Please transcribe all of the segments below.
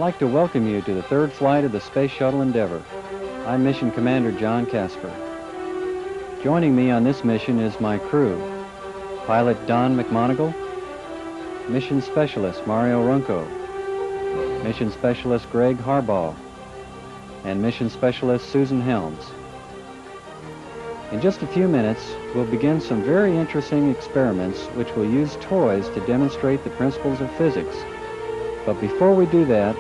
like to welcome you to the third flight of the Space Shuttle Endeavour. I'm Mission Commander John Casper. Joining me on this mission is my crew, Pilot Don McMonagle, Mission Specialist Mario Runco, Mission Specialist Greg Harbaugh, and Mission Specialist Susan Helms. In just a few minutes, we'll begin some very interesting experiments which will use toys to demonstrate the principles of physics. But before we do that,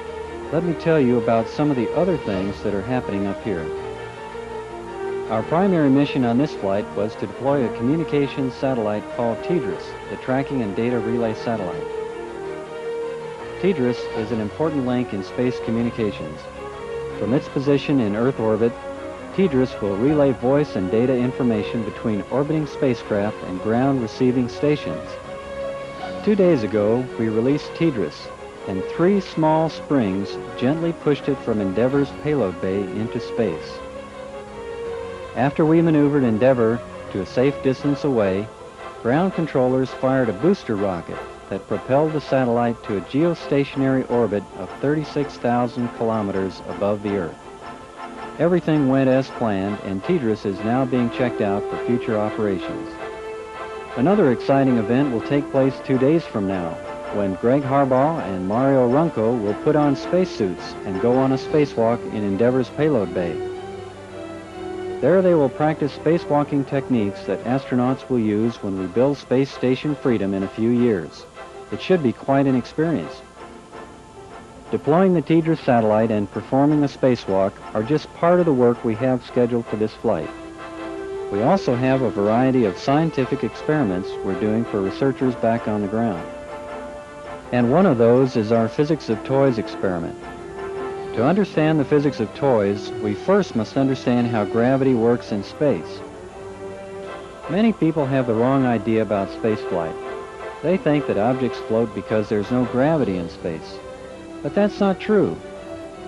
let me tell you about some of the other things that are happening up here. Our primary mission on this flight was to deploy a communications satellite called TDRS, the Tracking and Data Relay Satellite. TDRS is an important link in space communications. From its position in Earth orbit, TDRS will relay voice and data information between orbiting spacecraft and ground receiving stations. 2 days ago, we released TDRS, and 3 small springs gently pushed it from Endeavour's payload bay into space. After we maneuvered Endeavour to a safe distance away, ground controllers fired a booster rocket that propelled the satellite to a geostationary orbit of 36,000 kilometers above the Earth. Everything went as planned, and TDRS is now being checked out for future operations. Another exciting event will take place 2 days from now, when Greg Harbaugh and Mario Runco will put on spacesuits and go on a spacewalk in Endeavour's payload bay. There they will practice spacewalking techniques that astronauts will use when we build Space Station Freedom in a few years. It should be quite an experience. Deploying the TDRS satellite and performing a spacewalk are just part of the work we have scheduled for this flight. We also have a variety of scientific experiments we're doing for researchers back on the ground. And one of those is our Physics of Toys experiment. To understand the physics of toys, we first must understand how gravity works in space. Many people have the wrong idea about spaceflight. They think that objects float because there's no gravity in space. But that's not true.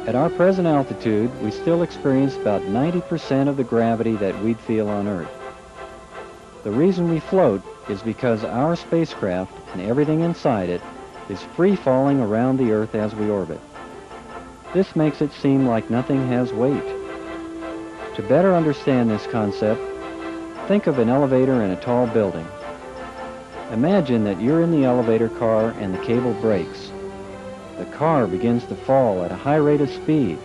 At our present altitude, we still experience about 90% of the gravity that we'd feel on Earth. The reason we float is because our spacecraft and everything inside it is free-falling around the Earth as we orbit. This makes it seem like nothing has weight. To better understand this concept, think of an elevator in a tall building. Imagine that you're in the elevator car and the cable breaks. The car begins to fall at a high rate of speed.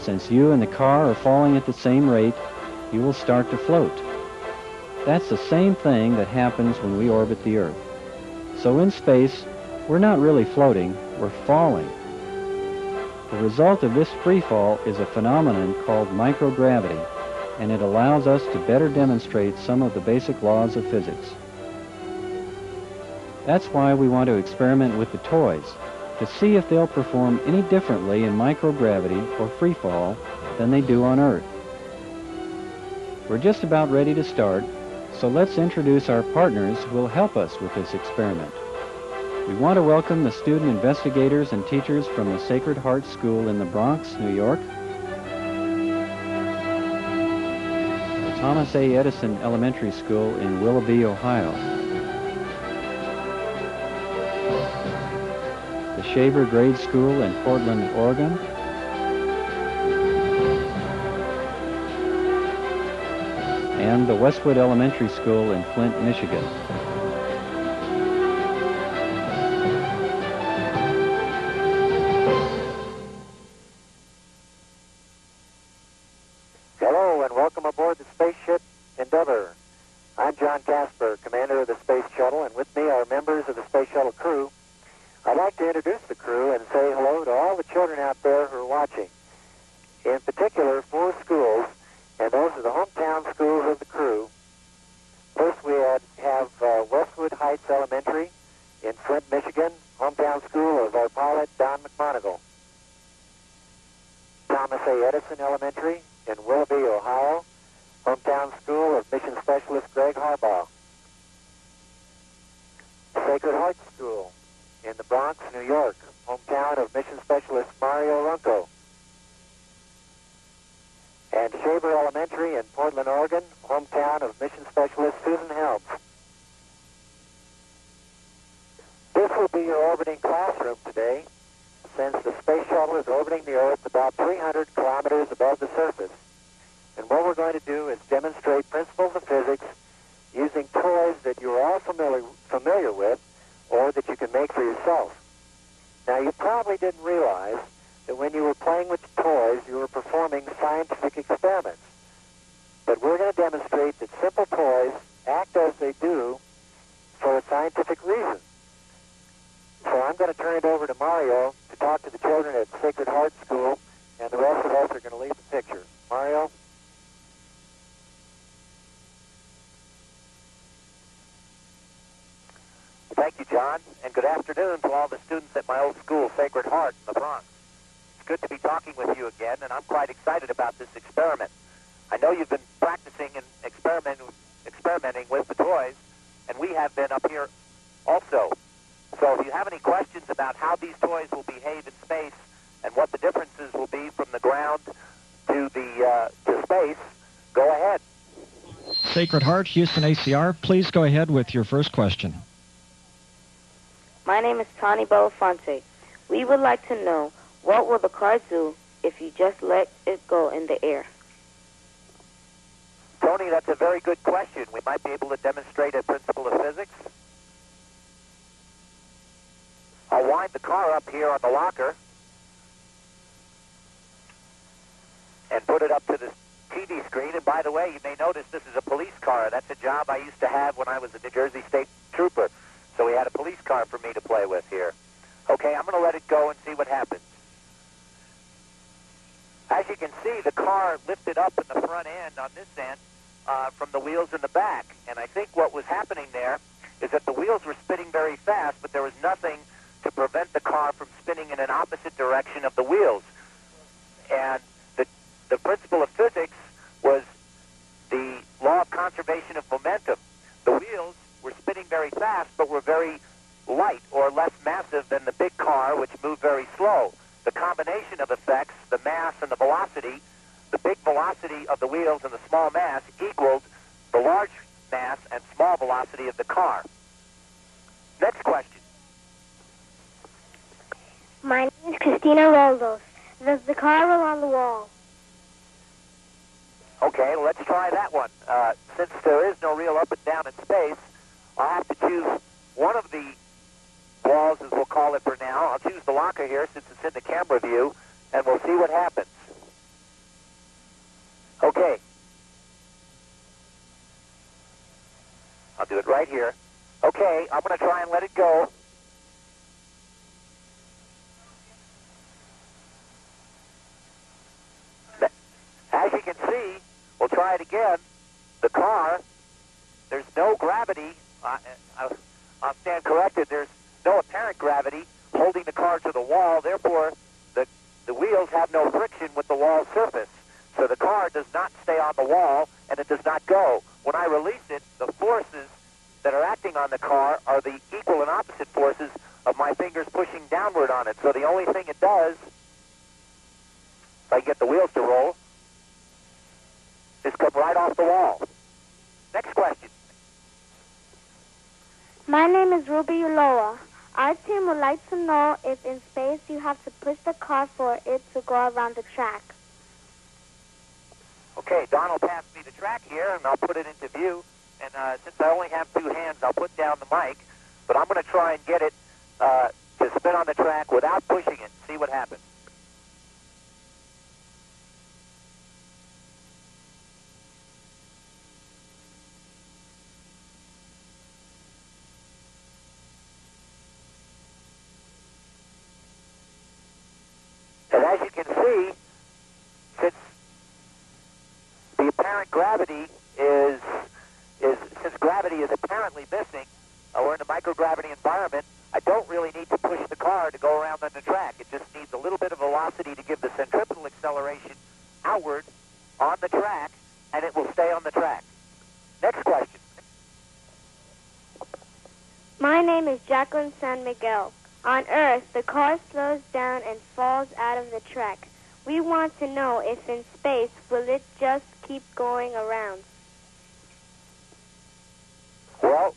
Since you and the car are falling at the same rate, you will start to float. That's the same thing that happens when we orbit the Earth. So in space, we're not really floating, we're falling. The result of this free fall is a phenomenon called microgravity, and it allows us to better demonstrate some of the basic laws of physics. That's why we want to experiment with the toys, to see if they'll perform any differently in microgravity or free fall than they do on Earth. We're just about ready to start, so let's introduce our partners who will help us with this experiment. We want to welcome the student investigators and teachers from the Sacred Heart School in the Bronx, New York, the Thomas A. Edison Elementary School in Willoughby, Ohio, the Shaver Grade School in Portland, Oregon, and the Westwood Elementary School in Flint, Michigan. Hello and welcome aboard the spaceship Endeavour. I'm John Casper, commander of the Space Shuttle, and with me are members of the Space Shuttle crew. I'd like to introduce the crew and say hello to all the children out there who are watching. In particular, 4 schools, and those are the hometown schools of the crew. First we have Westwood Heights Elementary in Flint, Michigan, hometown school of our pilot Don McMonagle. Thomas A. Edison Elementary in Willoughby, Ohio, hometown school of mission specialist Greg Harbaugh. Sacred Heart School in the Bronx, New York, hometown of mission specialist Mario Runco. And Shaver Elementary in Portland, Oregon, hometown of mission specialist Susan Helms. This will be your orbiting classroom today. since the space shuttle is orbiting the Earth about 300 kilometers above the surface. And what we're going to do is demonstrate principles of physics using toys that you're all familiar with or that you can make for yourself. Now, you probably didn't realize that when you were playing with toys, you were performing scientific experiments. But we're going to demonstrate that simple toys act as they do for a scientific reason. So I'm going to turn it over to Mario to talk to the children at Sacred Heart School, and the rest of us are going to leave the picture. Mario? Thank you, John, and good afternoon to all the students at my old school, Sacred Heart, in the Bronx. It's good to be talking with you again, and I'm quite excited about this experiment. I know you've been practicing and experimenting with the toys, and we have been up here also. So if you have any questions about how these toys will behave in space and what the differences will be from the ground to space, go ahead. Sacred Heart, Houston ACR, please go ahead with your first question. My name is Tony Belafonte. We would like to know, what will the car do if you just let it go in the air? Tony, that's a very good question. We might be able to demonstrate a principle of physics. I'll wind the car up here on the locker and put it up to the TV screen. And by the way, you may notice this is a police car. That's a job I used to have when I was a New Jersey State Trooper. So we had a police car for me to play with here. Okay, I'm going to let it go and see what happens. As you can see, the car lifted up in the front end on this end from the wheels in the back. And I think what was happening there is that the wheels were spinning very fast, but there was nothing to prevent the car from spinning in an opposite direction of the wheels. And the principle of physics was the law of conservation of momentum. The wheels were spinning very fast, but were very light or less massive than the big car, which moved very slow. The combination of effects, the mass and the velocity, the big velocity of the wheels and the small mass equaled the large mass and small velocity of the car. Next question. My name is Christina Roldos. Does the car roll on the wall? Okay, let's try that one. Since there is no real up and down in space, I'll have to choose one of the walls, as we'll call it for now. I'll choose the locker here since it's in the camera view, and we'll see what happens. Okay. I'll do it right here. Okay, I'm going to try and let it go. As you can see, we'll try it again. The car, there's no gravity. I'll stand corrected. There's no apparent gravity holding the car to the wall. Therefore, the wheels have no friction with the wall surface. So the car does not stay on the wall, and it does not go. When I release it, the forces that are acting on the car are the equal and opposite forces of my fingers pushing downward on it. So the only thing it does, if I get the wheels to roll, is come right off the wall. Next question. My name is Ruby Uloa. Our team would like to know if in space you have to push the car for it to go around the track. Okay, Don will pass me the track here, and I'll put it into view. And since I only have two hands, I'll put down the mic. But I'm going to try and get it to spin on the track without pushing it, see what happens. And as you can see, since the apparent gravity since gravity is apparently missing, we're in a microgravity environment, I don't really need to push the car to go around on the track. It just needs a little bit of velocity to give the centripetal acceleration outward on the track, and it will stay on the track. Next question. My name is Jacqueline San Miguel. On Earth, the car slows down and falls out of the track. We want to know if in space, will it just keep going around? Well,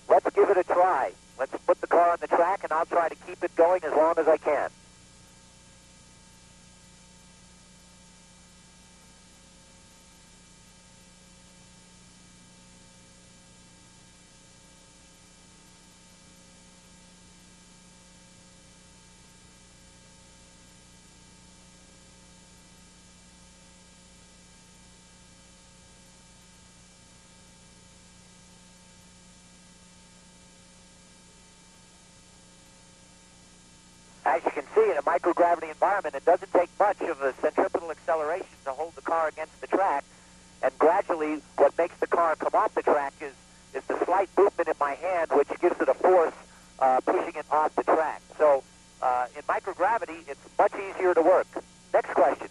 let's give it a try. Let's put the car on the track, and I'll try to keep it going as long as I can. As you can see, in a microgravity environment, it doesn't take much of a centripetal acceleration to hold the car against the track. And gradually, what makes the car come off the track is the slight movement in my hand, which gives it a force pushing it off the track. So in microgravity, it's much easier to work. Next question.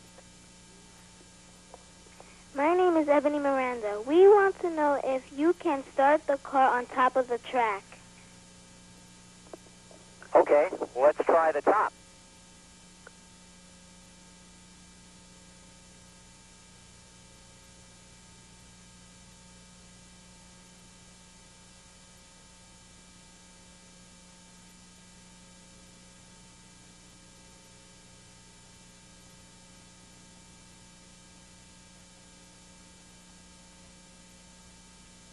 My name is Ebony Miranda. We want to know if you can start the car on top of the track. Okay, let's try the top.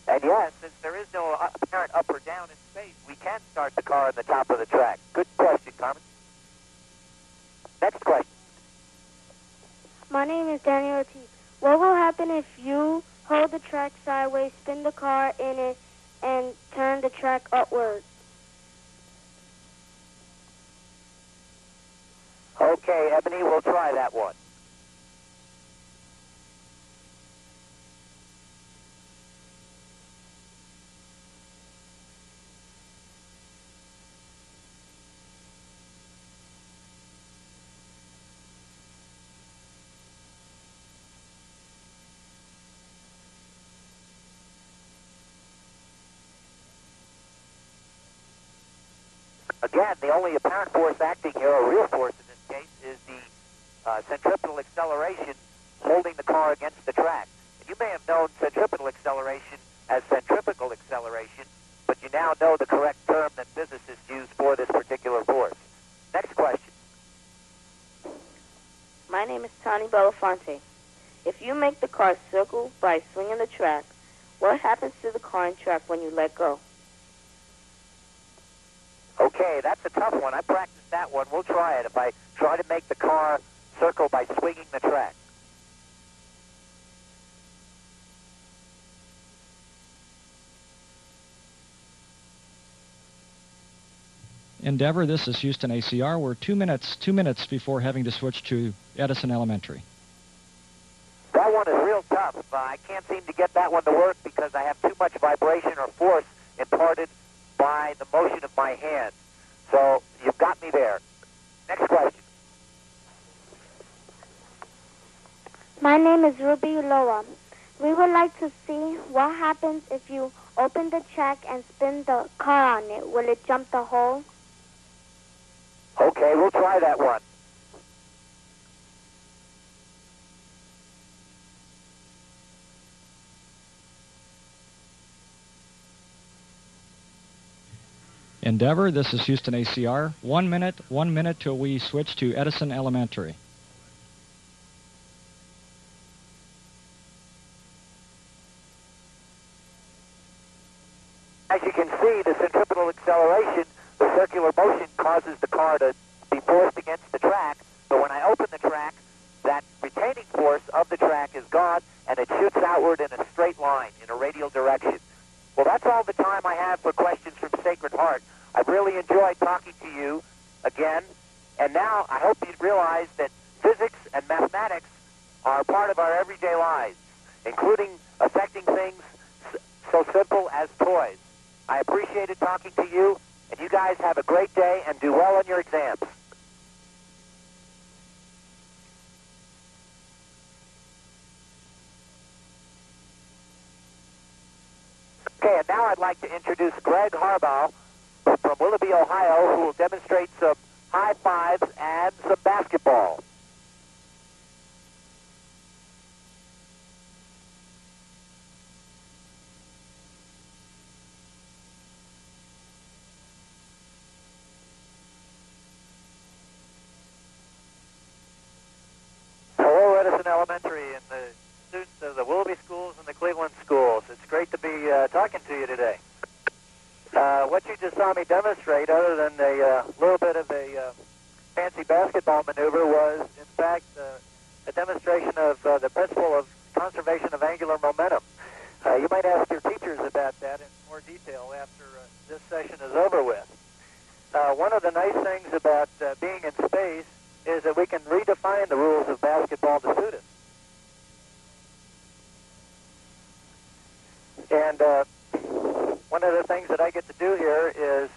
And yes, since there is no apparent up or down in space, we can start the car on the top of the track. Good question, Carmen. Next question. My name is Daniel Ortiz. What will happen if you hold the track sideways, spin the car in it, and turn the track upwards? Okay, Ebony, we'll try that one. Again, the only apparent force acting here, or real force in this case, is the centripetal acceleration holding the car against the track. And you may have known centripetal acceleration as centrifugal acceleration, but you now know the correct term that physicists use for this particular force. Next question. My name is Tony Belafonte. If you make the car circle by swinging the track, what happens to the car and track when you let go? Okay, that's a tough one. I practiced that one. We'll try it. If I try to make the car circle by swinging the track. Endeavor, this is Houston ACR. We're 2 minutes before having to switch to Edison Elementary. That one is real tough. I can't seem to get that one to work because I have too much vibration or force imparted by the motion of my hand. So you've got me there. Next question. My name is Ruby Uloa. We would like to see what happens if you open the track and spin the car on it. Will it jump the hole? Okay, we'll try that one. Endeavor, this is Houston ACR. 1 minute till we switch to Edison Elementary. As you can see, the centripetal acceleration, the circular motion, causes the car to be forced against the track. But when I open the track, that retaining force of the track is gone, and it shoots outward in a straight line, in a radial direction. Well, that's all the time I have for questions from Sacred Heart. I've really enjoyed talking to you again, and now I hope you realize that physics and mathematics are part of our everyday lives, including affecting things so simple as toys. I appreciated talking to you, and you guys have a great day and do well on your exams. Okay, and now I'd like to introduce Greg Harbaugh from Willoughby, Ohio, who will demonstrate some high fives and some basketball. Hello, Edison Elementary and the students of the Willoughby schools and the Cleveland schools. It's great to be talking to you today. What you just saw me demonstrate, other than a little bit of a fancy basketball maneuver, was in fact a demonstration of the principle of conservation of angular momentum. You might ask your teachers about that in more detail after this session is over with. one of the nice things about being in space is that we can redefine the rules of basketball to suit us. And one of the things that I get to do here is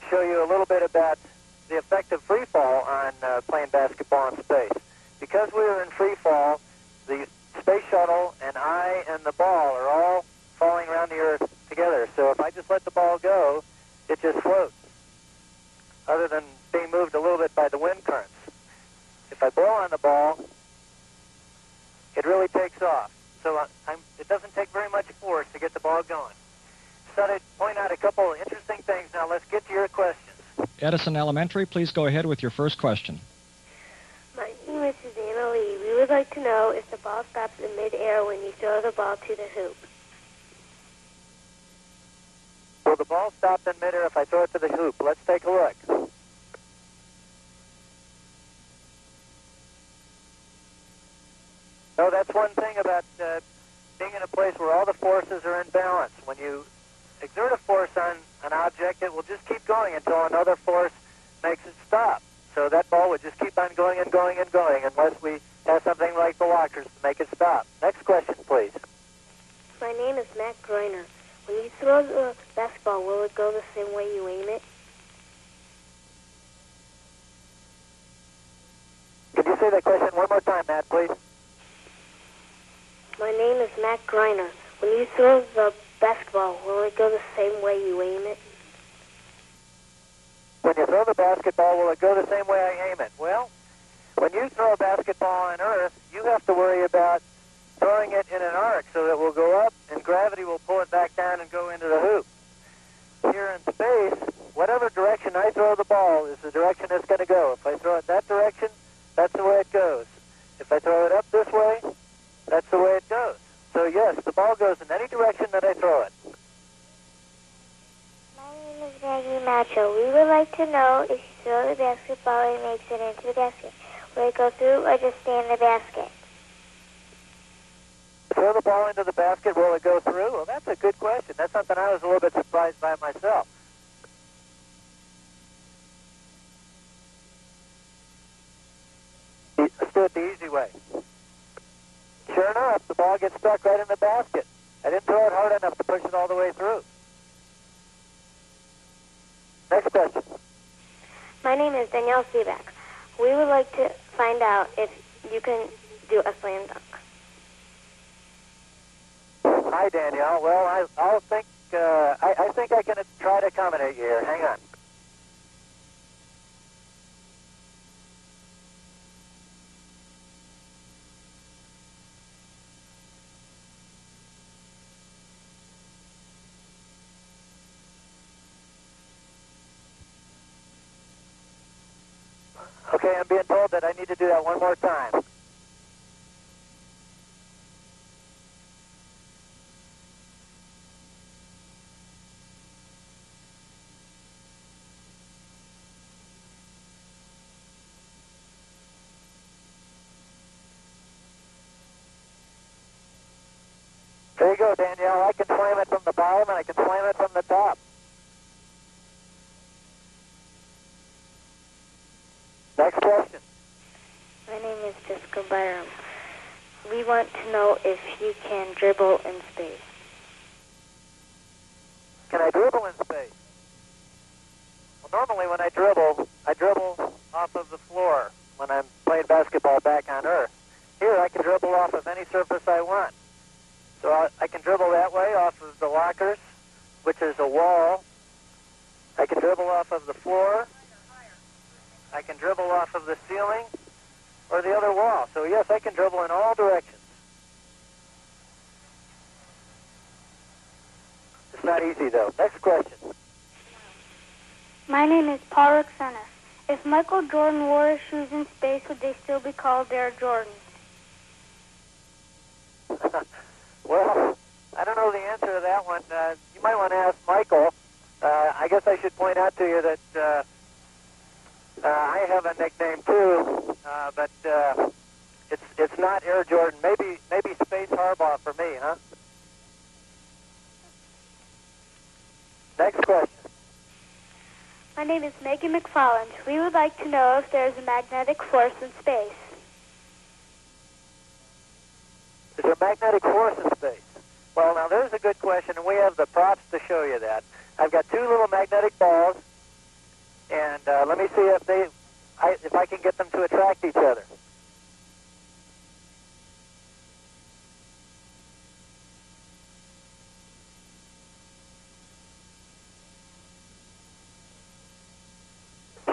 show you a little bit about the effect of free fall on playing basketball in space. Because we were in free fall, the space shuttle and I and the ball are all falling around the Earth together. So if I just let the ball go, it just floats, other than being moved a little bit by the wind currents. If I blow on the ball, it really takes off. So it doesn't take very much force to get the ball going. So to point out a couple of interesting things. Now let's get to your questions. Edison Elementary, please go ahead with your first question. My name is Susanna Lee. We would like to know if the ball stops in midair when you throw the ball to the hoop. Will the ball stop in midair if I throw it to the hoop? Let's take a look. No, that's one thing about being in a place where all the forces are in balance. When you exert a force on an object, it will just keep going until another force makes it stop. So that ball would just keep on going and going and going unless we have something like the lockers to make it stop. Next question, please. My name is Matt Groiner. When you throw the basketball, will it go the same way you aim it? Could you say that question one more time, Matt, please? My name is Matt Greiner. When you throw the basketball, will it go the same way you aim it? When you throw the basketball, will it go the same way I aim it? Well, when you throw a basketball on Earth, you have to worry about throwing it in an arc so that it will go up and gravity will pull it back down and go into the hoop. Here in space, whatever direction I throw the ball is the direction it's going to go. If I throw it that direction, that's the way it goes. If I throw it up this way, that's the way it goes. So yes, the ball goes in any direction that I throw it. My name is Maggie Macho. We would like to know if you throw the basketball and makes it into the basket. Will it go through or just stay in the basket? Throw the ball into the basket, will it go through? Well, that's a good question. That's something I was a little bit surprised by myself. Let's do it the easy way. Sure enough, the ball gets stuck right in the basket. I didn't throw it hard enough to push it all the way through. Next question. My name is Danielle Seaback. We would like to find out if you can do a slam dunk. Hi, Danielle. Well, I think I can try to accommodate you here. Hang on. Okay, I'm being told that I need to do that one more time. There you go, Danielle. I can slam it from the bottom and I can slam it from the top. Next question. My name is Jessica Byram. We want to know if you can dribble in space. Can I dribble in space? Well, normally when I dribble off of the floor when I'm playing basketball back on Earth. Here I can dribble off of any surface I want. So I can dribble that way off of the lockers, which is a wall. I can dribble off of the floor. I can dribble off of the ceiling or the other wall. So yes, I can dribble in all directions. It's not easy though. Next question. My name is Paul Roxana. If Michael Jordan wore his shoes in space, would they still be called Air Jordans? Well, I don't know the answer to that one. You might want to ask Michael. I guess I should point out to you that I have a nickname too, but it's not Air Jordan. Maybe Space Harbaugh for me, huh? Next question. name is Megan McFarland. We would like to know if there's a magnetic force in space. Is there a magnetic force in space? Well, now there's a good question, and we have the props to show you that. I've got two little magnetic balls, and let me see if I can get them to attract each other.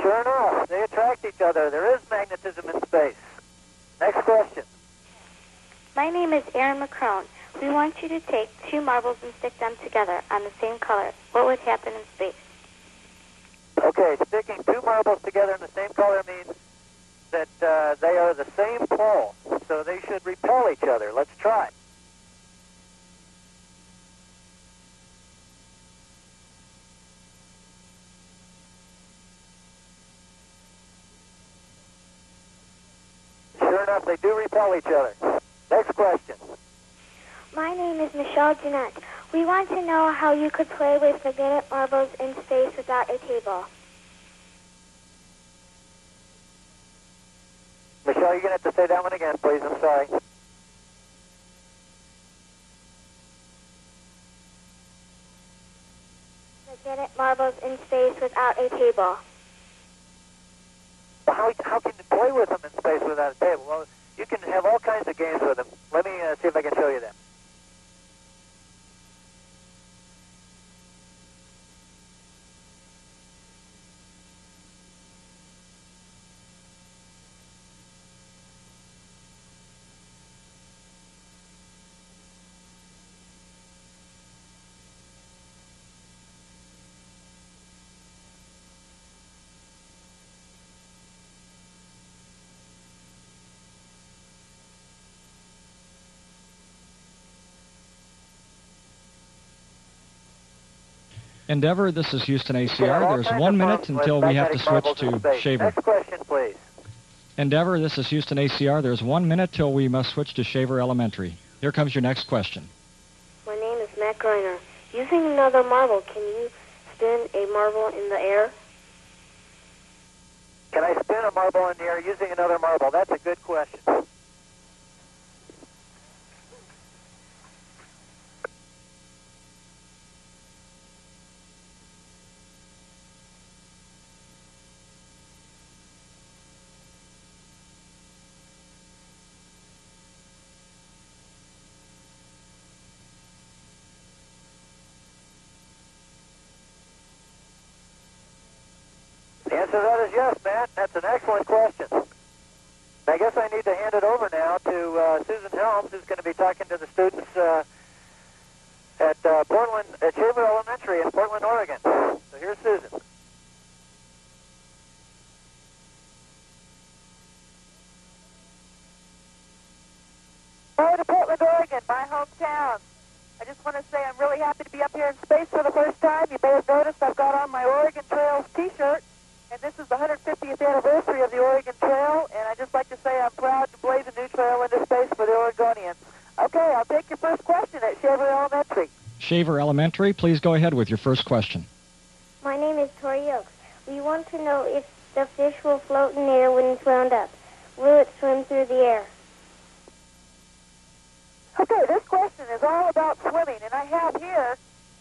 Sure enough, they attract each other. There is magnetism in space. Next question. My name is Erin McCrone. We want you to take two marbles and stick them together on the same color. What would happen in space? Okay, sticking two marbles together in the same color means that they are the same pole, so they should repel each other. Let's try. Sure enough, they do repel each other. Next question. My name is Michelle Jeanette. We want to know how you could play with magnetic marbles in space without a table. Michelle, you're going to have to say that one again, please. I'm sorry. Magnetic marbles in space without a table. How can you play with them in space without a table? Well, you can have all kinds of games with them. Let me see if I can show you that. Endeavor, this is Houston ACR. There's 1 minute until we have to switch to Shaver. Next question, please. Endeavor, this is Houston ACR. There's 1 minute till we must switch to Shaver Elementary. Here comes your next question. My name is Matt Greiner. Using another marble, can you spin a marble in the air? Can I spin a marble in the air using another marble? That's a good question. The answer to that is yes, Matt. That's an excellent question. I guess I need to hand it over now to Susan Helms, who's going to be talking to the students at Shaver Elementary in Portland, Oregon. So here's Susan. Hello to Portland, Oregon, my hometown. I just want to say I'm really happy to be up here in space for the first time. You may have noticed I've got on my Oregon Trails t-shirt. And this is the 150th anniversary of the Oregon Trail, and I'd just like to say I'm proud to blaze a new trail into space for the Oregonians. Okay, I'll take your first question at Shaver Elementary. Shaver Elementary, please go ahead with your first question. My name is Tori Oaks. We want to know if the fish will float in air when it's wound up. Will it swim through the air? Okay, this question is all about swimming, and I have here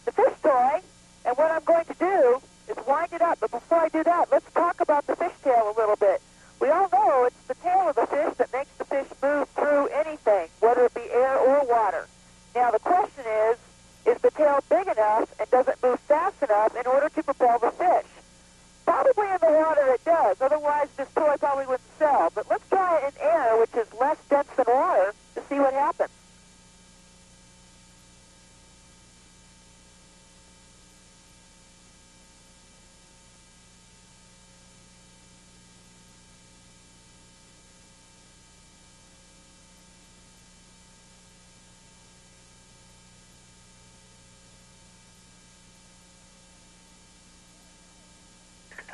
the fish toy, and what I'm going to do is wind it up. But before I do that, let's talk about the fishtail a little bit. We all know it's the tail of the fish that makes the fish move through anything, whether it be air or water. Now, the question is the tail big enough and does it move fast enough in order to propel the fish? Probably in the water it does. Otherwise, this toy probably wouldn't sell. But let's try it in air, which is less dense than water, to see what happens.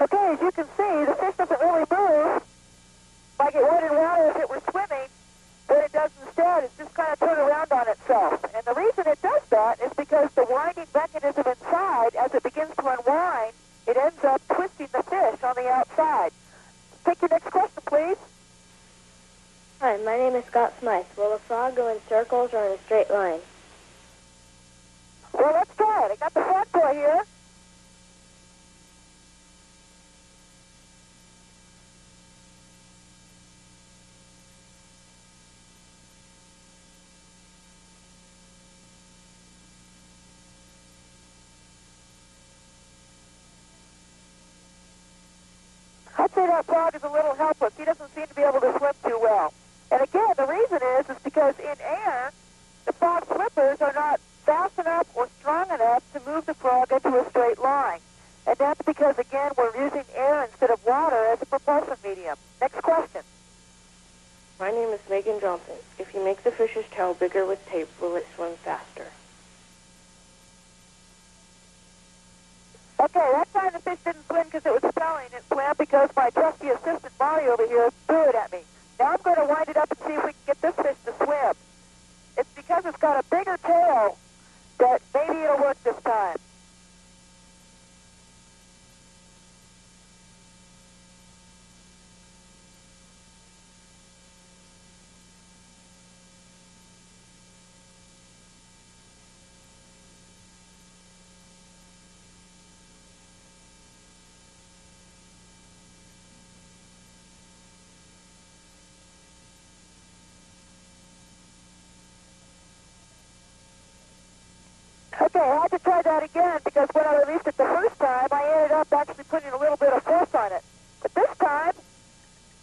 Okay, as you can see, the fish doesn't really move like it would in water if it were swimming. What it does instead is just kind of turn around on itself. And the reason it does that is because the winding mechanism inside, as it begins to unwind, it ends up twisting the Hi, my name is Scott Smythe. Will a frog go in circles or in a straight line? Well, let's try it. I got the frog toy here. I'd say that frog is a little helpless. He doesn't seem to be able to swim too well. And again, the reason is because in air, the frog's flippers are not fast enough or strong enough to move the frog into a straight line. And that's because, again, we're using air instead of water as a propulsion medium. Next question. My name is Megan Johnson. If you make the fish's tail bigger with tape, will it swim faster? Okay, that time the fish didn't swim because it was spelling. It swam because my trusty assistant, Marty, over here, threw it at me. Now I'm going to wind it up and see if we can get this fish to swim. It's because it's got a bigger tail that maybe it'll work this time. Okay, I had to try that again because when I released it the first time, I ended up actually putting a little bit of force on it. But this time,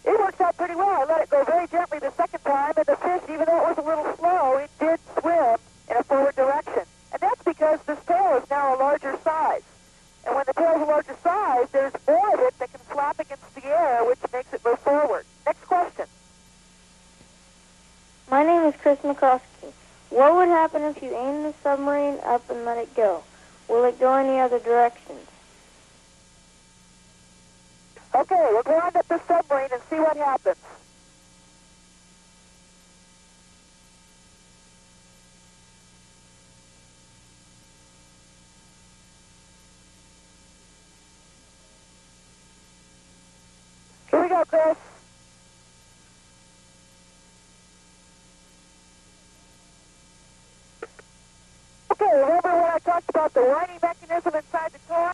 it worked out pretty well. I let it go very gently the second time, and the fish, even though it was a little slow, it did swim in a forward direction. And that's because this tail is now a larger size. And when the tail is a larger size, there's more of it that can flap against the air, which makes it move forward. Next question. My name is Chris McCoskey. What would happen if you aim the submarine up and let it go? Will it go any other directions? Okay, we'll wind up the submarine and see what happens. Here we go, Chris. Okay, remember when I talked about the winding mechanism inside the toy?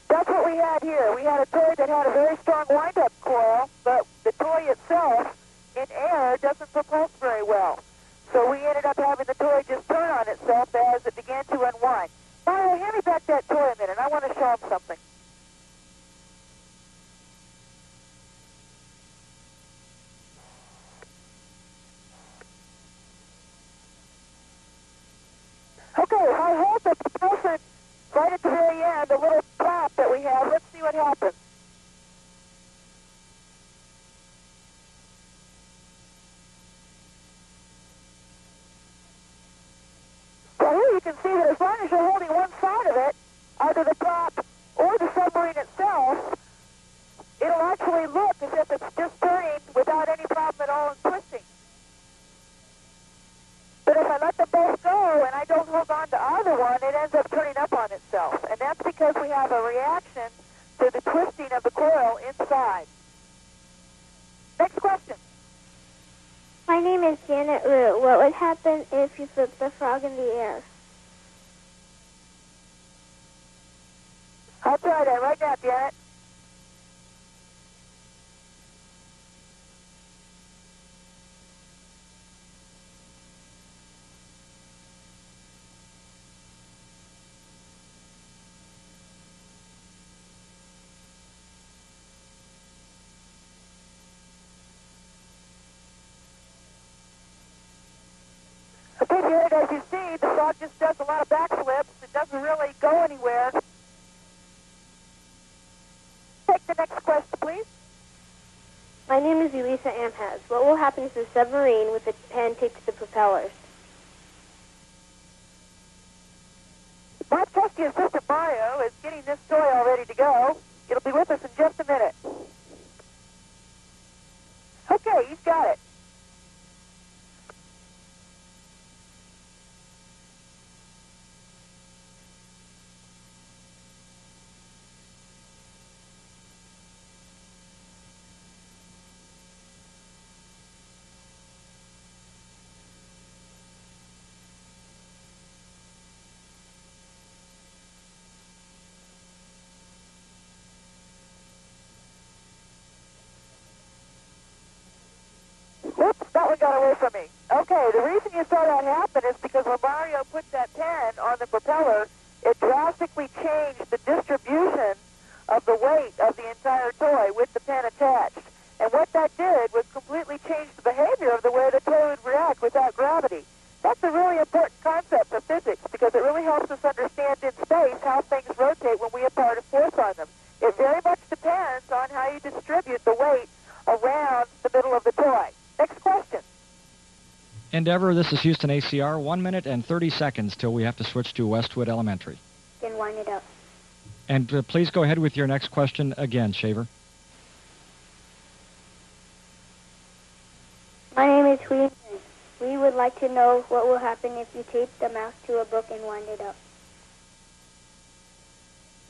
That's what we had here. We had a toy that had a very strong wind-up coil, but the toy itself, in air, doesn't propulse very well. So we ended up having the toy just turn on itself as it began to unwind. Mario, hand me back that toy a minute. I want to show him something. Okay, I hold the propulsion right at the very end, the little flap that we have. Let's see what happens. Well, here you can see that as long as you're holding one side of it, either the prop or the submarine itself, it'll actually look as if it's just turning without any problem at all and twisting. But if I let them both go and I don't hold on to either one, it ends up turning up on itself. And that's because we have a reaction to the twisting of the coil inside. Next question. My name is Janet Rue. What would happen if you flip the frog in the air? I'll try that right now, Janet. Okay, Janet, as you see, the frog just does a lot of backflips. It doesn't really go anywhere. Take the next question, please. My name is Elisa Amhaz. What will happen to the submarine with its pen taped to the propellers? My trusty assistant, Mario, is getting this toy all ready to go. It'll be with us in just a minute. Okay, he's got it. got away from me. Okay, the reason you saw that happen is because when Mario put that pen on the propeller, it drastically changed the distribution of the weight of the entire toy with the pen attached. And what that did was completely change the behavior of the way the toy would react without gravity. That's a really important concept for physics because it really helps us understand in space how things rotate when we impart a force on them. It very much depends on how you distribute the weight around the middle of the toy. Next question. Endeavor, this is Houston ACR. 1 minute and 30 seconds till we have to switch to Westwood Elementary. Then wind it up. And please go ahead with your next question again, Shaver. My name is Hui. We would like to know what will happen if you tape the mouse to a book and wind it up.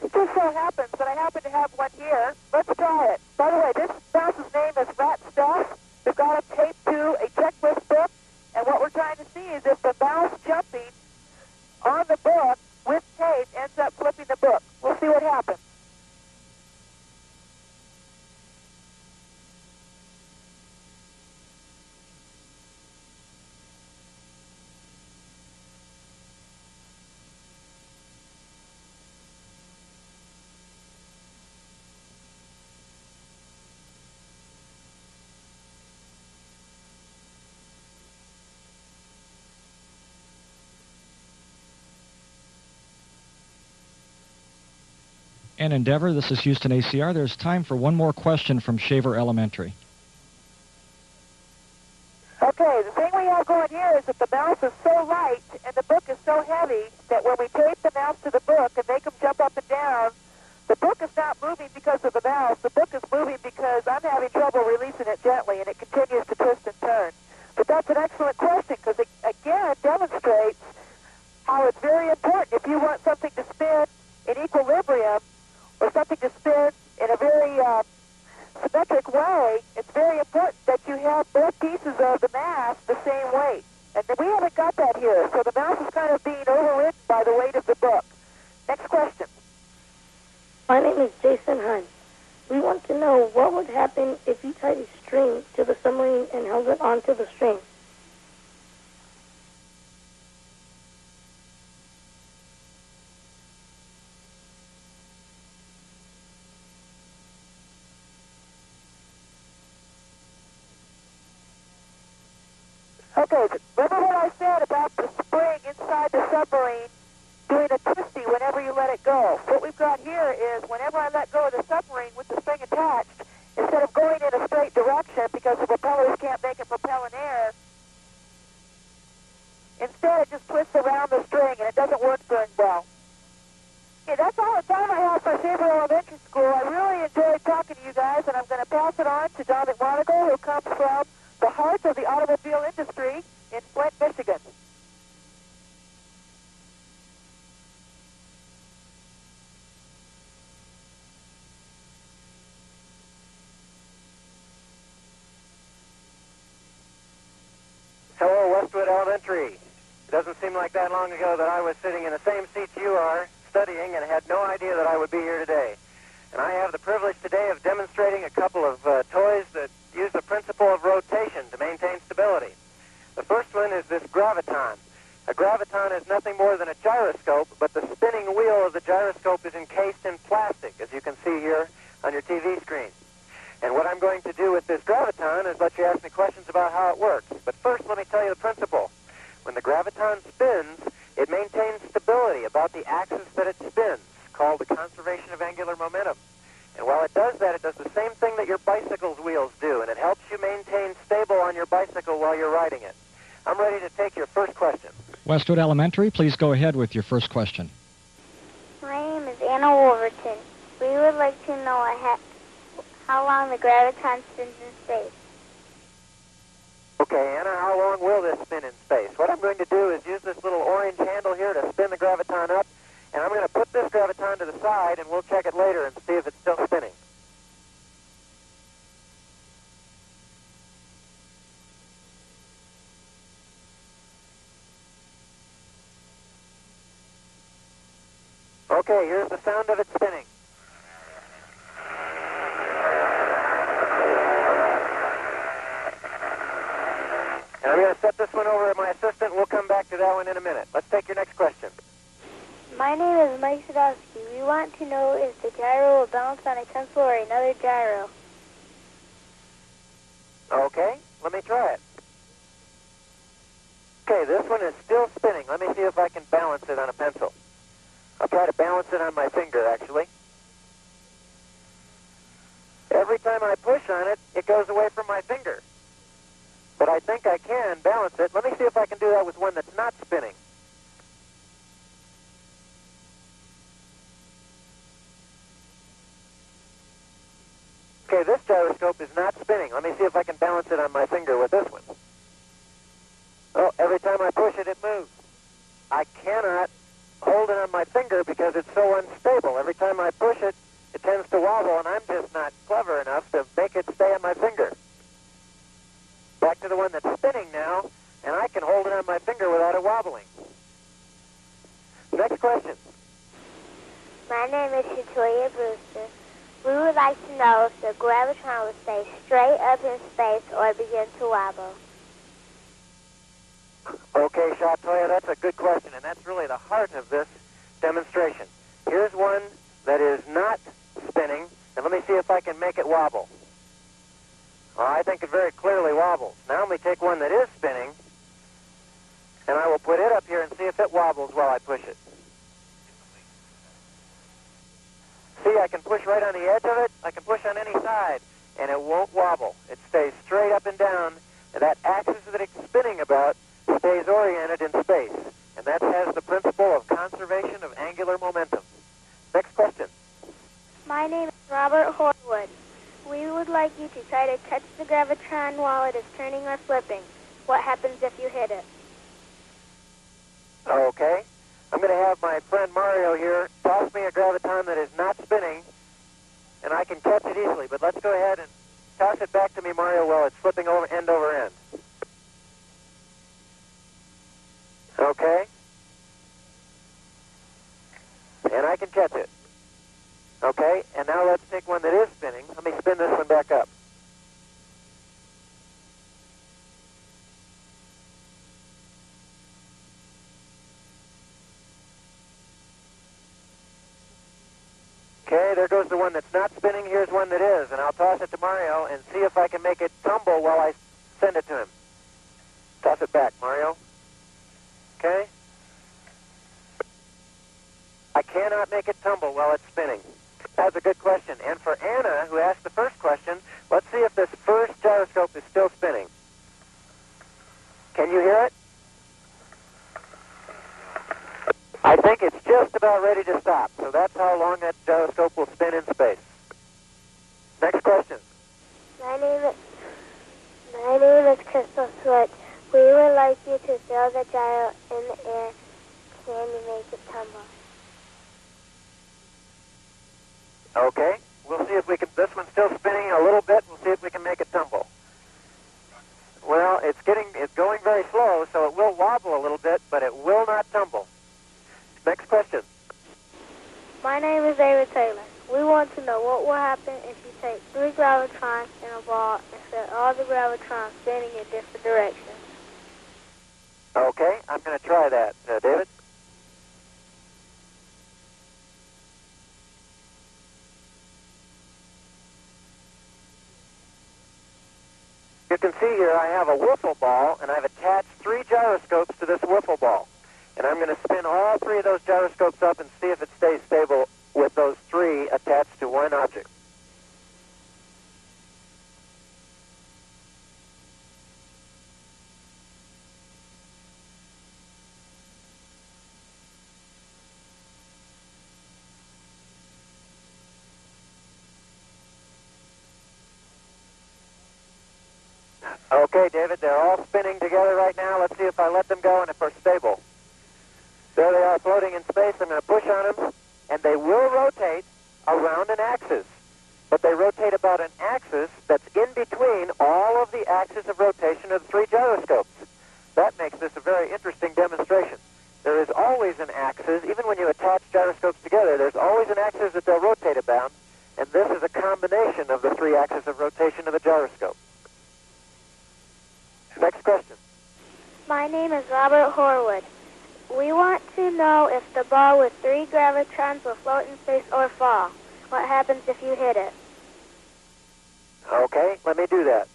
It just so happens that I happen to have one here. Let's try it. By the way, this mouse's name is Rat Stuff. We've got it taped to a checklist book, and what we're trying to see is if the mouse jumping on the book with tape ends up flipping the book. We'll see what happens. And Endeavor, this is Houston ACR. There's time for one more question from Shaver Elementary. Okay, the thing we have going here is that the mouse is so light and the book is so heavy that when we tape the mouse to the book and make them jump up and down, the book is not moving because of the mouse. The book is moving because I'm having trouble releasing it gently, and it continues to twist and turn. But that's an excellent question because it, again, demonstrates how it's very important if you want something to spin in equilibrium or something to spin in a very symmetric way, it's very important that you have both pieces of the mass the same weight. And we haven't got that here, so the mouse is kind of being overridden by the weight of the book. Next question. My name is Jason Hunt. We want to know what would happen if you tied a string to the submarine and held it onto the string. Okay, remember what I said about the spring inside the submarine doing a twisty whenever you let it go. What we've got here is whenever I let go of the submarine with the string attached, instead of going in a straight direction because the propellers can't make it propel in air, instead it just twists around the string and it doesn't work very well. Okay, that's all the time I have for Shaver Elementary School. I really enjoyed talking to you guys, and I'm going to pass it on to John McMonagle, who comes from the heart of the automobile industry in Flint, Michigan. Hello, Westwood Elementary. It doesn't seem like that long ago that I was sitting in the same seat you are, studying, and had no idea that I would be here today. And I have the privilege today of demonstrating a couple of toys that use the principle of rotation to maintain stability. The first one is this graviton. A graviton is nothing more than a gyroscope, but the spinning wheel of the gyroscope is encased in plastic, as you can see here on your TV screen. And what I'm going to do with this graviton is let you ask me questions about how it works. But first, let me tell you the principle. When the graviton spins, it maintains stability about the axis that it spins, called the conservation of angular momentum. And while it does that, it does the same thing that your bicycle's wheels do, and it helps you maintain stable on your bicycle while you're riding it. I'm ready to take your first question. Westwood Elementary, please go ahead with your first question. My name is Anna Wolverton. We would like to know how long the graviton spins in space. Okay, Anna, how long will this spin in space? What I'm going to do is use this little orange handle here to spin the graviton up, and I'm going to put this graviton to the side, and we'll check it later and see if it's still spinning. Okay, here's the sound of it spinning. I'm going to set this one over to my assistant. We'll come back to that one in a minute. Let's take your next question. My name is Mike Sadowski. We want to know if the gyro will bounce on a pencil or another gyro. Okay, let me try it. Okay, this one is still spinning. Let me see if I can balance it on a pencil. I'll try to balance it on my finger, actually. Every time I push on it, it goes away from my finger. But I think I can balance it. Let me see if I can do that with one that's not spinning. Okay, this gyroscope is not spinning. Let me see if I can balance it on my finger with this one. Oh, every time I push it, it moves. I cannot hold it on my finger because it's so unstable. Every time I push it, it tends to wobble, and I'm just not clever enough to make it stay on my finger. Back to the one that's spinning now, and I can hold it on my finger without it wobbling. Next question. My name is Shatoya Brewster. We would like to know if the gravitron will stay straight up in space or begin to wobble. Okay, Shatoya, that's a good question, and that's really the heart of this demonstration. Here's one that is not spinning, and let me see if I can make it wobble. Oh, I think it very clearly wobbles. Now let me take one that is spinning, and I will put it up here and see if it wobbles while I push it. See, I can push right on the edge of it. I can push on any side, and it won't wobble. It stays straight up and down, and that axis that it's spinning about stays oriented in space. And that has the principle of conservation of angular momentum. Next question. My name is Robert Horwood. We would like you to try to catch the gravitron while it is turning or flipping. What happens if you hit it? Okay. I'm going to have my friend Mario here toss me a graviton that is not spinning, and I can catch it easily. But let's go ahead and toss it back to me, Mario, while it's flipping over end. Okay. And I can catch it. Okay, and now let's take one that is spinning. Let me spin this one back up. Okay, there goes the one that's not spinning. Here's one that is, and I'll toss it to Mario and see if I can make it tumble while I send it to him. Toss it back, Mario. Okay. I cannot make it tumble while it's spinning. That's a good question. And for Anna, who asked the first question, let's see if this first gyroscope is still spinning. Can you hear it? I think it's just about ready to stop, so that's how long that gyroscope will spin in space. Next question. My name is Crystal Switch. We would like you to throw the gyro in the air. Can you make it tumble? Okay, we'll see if we can. This one's still spinning a little bit. We'll see if we can make it tumble. Well, it's going very slow, so it will wobble a little bit, but it will not tumble. Next question. My name is David Taylor. We want to know what will happen if you take 3 gravitrons in a ball and set all the gravitrons spinning in different directions. Okay, I'm going to try that, David. You can see here I have a wiffle ball, and I've attached 3 gyroscopes to this wiffle ball. And I'm going to spin all 3 of those gyroscopes up and see if it stays stable with those 3 attached to one object. Okay, David, they're all spinning together right now. Let's see if I let them go and if they're stable. There they are floating in space. I'm going to push on them, and they will rotate around an axis. But they rotate about an axis that's in between all of the axes of rotation of the 3 gyroscopes. That makes this a very interesting demonstration. There is always an axis, even when you attach gyroscopes together, there's always an axis that they'll rotate about, and this is a combination of the 3 axes of rotation of the gyroscope. Next question. name is Robert Horwood. We want to know if the ball with 3 gravitrons will float in space or fall. What happens if you hit it? Okay, let me do that.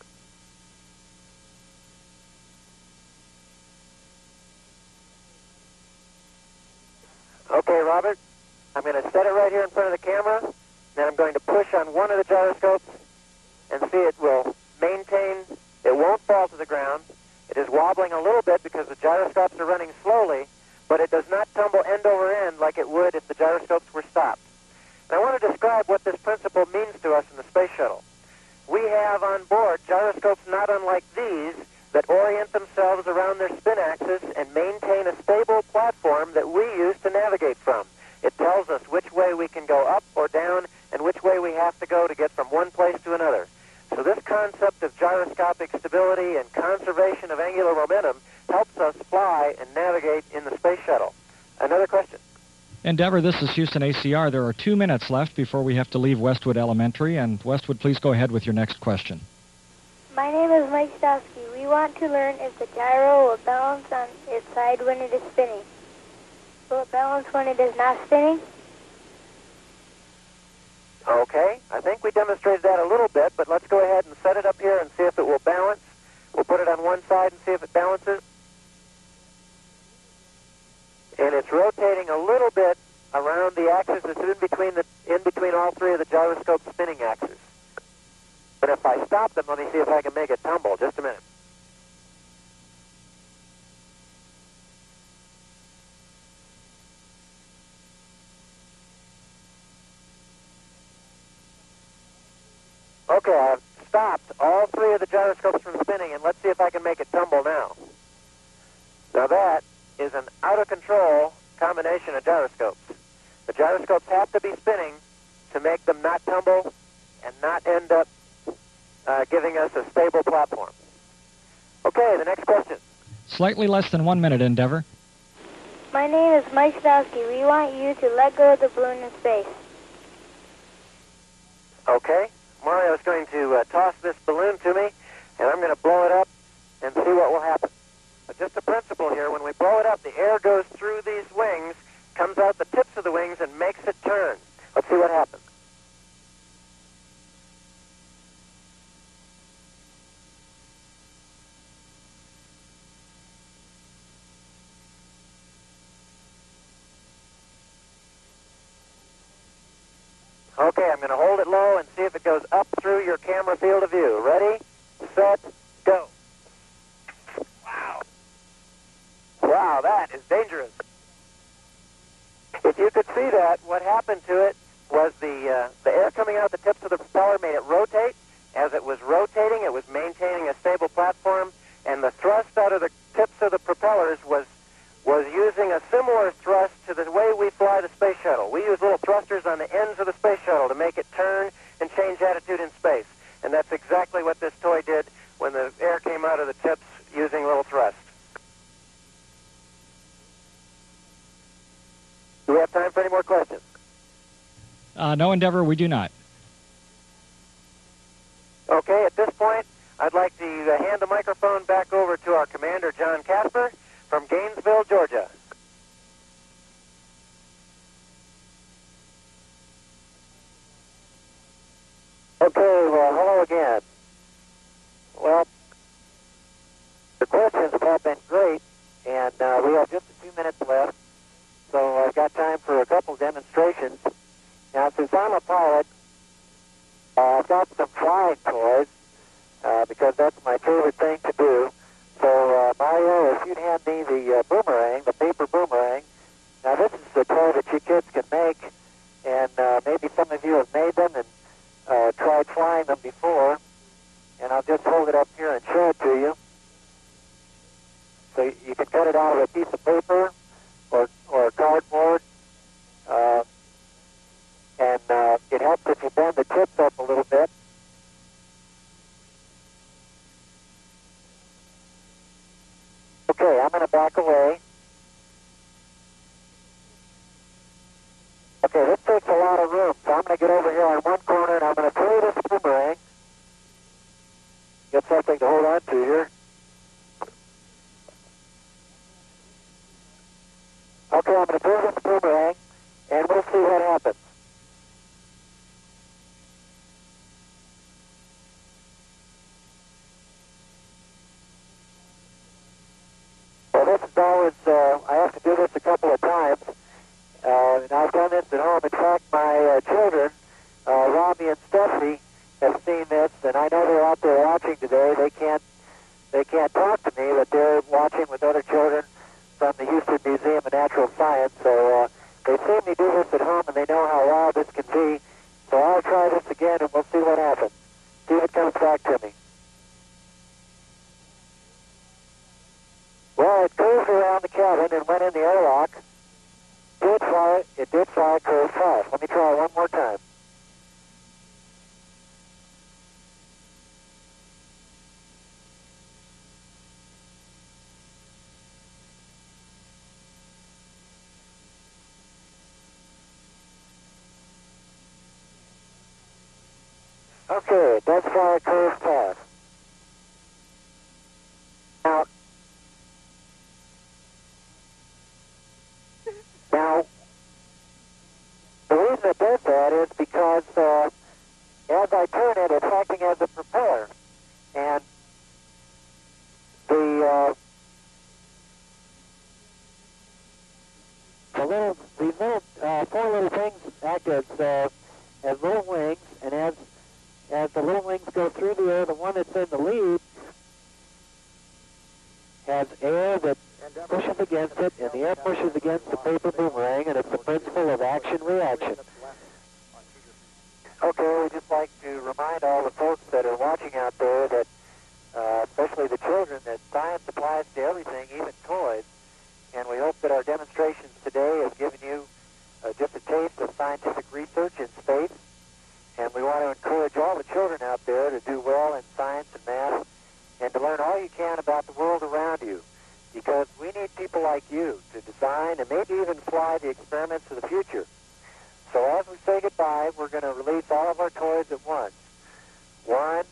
Okay, Robert, I'm going to set it right here in front of the camera, then I'm going to push on one of the gyroscopes and see it will maintain, it won't fall to the ground. It is wobbling a little bit because the gyroscopes are running slowly, but it does not tumble end over end like it would if the gyroscopes were stopped. And I want to describe what this principle means to us in the space shuttle. We have on board gyroscopes not unlike these that orient themselves around their spin axis and maintain a stable platform that we use to navigate from. It tells us which way we can go up or down and which way we have to go to get from one place to another. So this concept of gyroscopic stability and conservation of angular momentum helps us fly and navigate in the space shuttle. Another question? Endeavor, this is Houston ACR. There are 2 minutes left before we have to leave Westwood Elementary. And Westwood, please go ahead with your next question. My name is Mike Stowski. We want to learn if the gyro will balance on its side when it is spinning. Will it balance when it is not spinning? Okay, I think we demonstrated that a little bit, but let's go ahead and set it up here and see if it will balance. We'll put it on one side and see if it balances. And it's rotating a little bit around the axis that's in between all 3 of the gyroscope spinning axes. But if I stop them, let me see if I can make it tumble. Just a minute. Okay, I've stopped all 3 of the gyroscopes from spinning, and let's see if I can make it tumble now. Now that is an out-of-control combination of gyroscopes. The gyroscopes have to be spinning to make them not tumble and not end up giving us a stable platform. Okay, the next question. Slightly less than 1 minute, Endeavor. My name is Mike Stowski. We want you to let go of the balloon in space. Okay, Mario is going to toss this balloon to me, and I'm going to blow it up and see what will happen. But just a principle here, when we blow it up, the air goes through these wings, comes out the tips of the wings, and makes it turn. Let's see what happens. Okay, I'm going to hold it low and see if it goes up through your camera field of view. Ready, set, go. Wow. Wow, that is dangerous. If you could see that, what happened to it was the air coming out the tips of the propeller made it rotate. As it was rotating, it was maintaining a stable platform, and the thrust out of the tips of the propellers was using a similar thrust to the way we fly the space shuttle. We use little thrusters on the ends of the space shuttle to make it turn and change attitude in space. And that's exactly what this toy did when the air came out of the tips using little thrust. Do we have time for any more questions? No, Endeavor, we do not. Okay, at this point, I'd like to hand the microphone back over to our commander, John Casper, from Gainesville, Georgia. Okay, well, hello again. Well, the questions have all been great, and we have just a few minutes left, so I've got time for a couple demonstrations. Now, since I'm a pilot, I've got some flying toys, because that's my favorite thing to do. So, Mario, if you'd hand me the boomerang, the paper boomerang. Now, this is a toy that you kids can make, and maybe some of you have made them and tried flying them before. And I'll just hold it up here and show it to you. So you can cut it out of a piece of paper or cardboard. And it helps if you bend the tips up a little bit. Okay, I'm going to back away. Okay, this takes a lot of room, so I'm going to get over here on one corner and I'm going to throw this boomerang. Get something to hold on to here. this a couple of times, and I've done this at home. In fact, my children, Robbie and Stephanie, have seen this, and I know they're out there watching today. They can't talk to me, but they're watching with other children from the Houston Museum of Natural Science. So they've seen me do this at home, and they know how wild this can be. So I'll try this again, and we'll see what happens. See if it comes back to me. Well, it curved around the cabin and went in the airlock. It did fly curve fast. Let me try one more time. Okay, that's fly curve fast. Now, the reason it does that is because as I turn it, it's acting as a propeller. And these little four little things act as little wings, and as the little wings go through the air, the one that's in the lead has air that pushes against it, and the air pushes against the paper boomerang, and it's the principle of action-reaction. Okay, we'd just like to remind all the folks that are watching out there that, especially the children, that science applies to everything, even toys, and we hope that our demonstrations today have given you just a taste of scientific research in space, and we want to encourage all the children out there to do well in science and math, and to learn all you can about the world around you, because we need people like you to design and maybe even fly the experiments of the future. So as we say goodbye, we're going to release all of our toys at once. 1,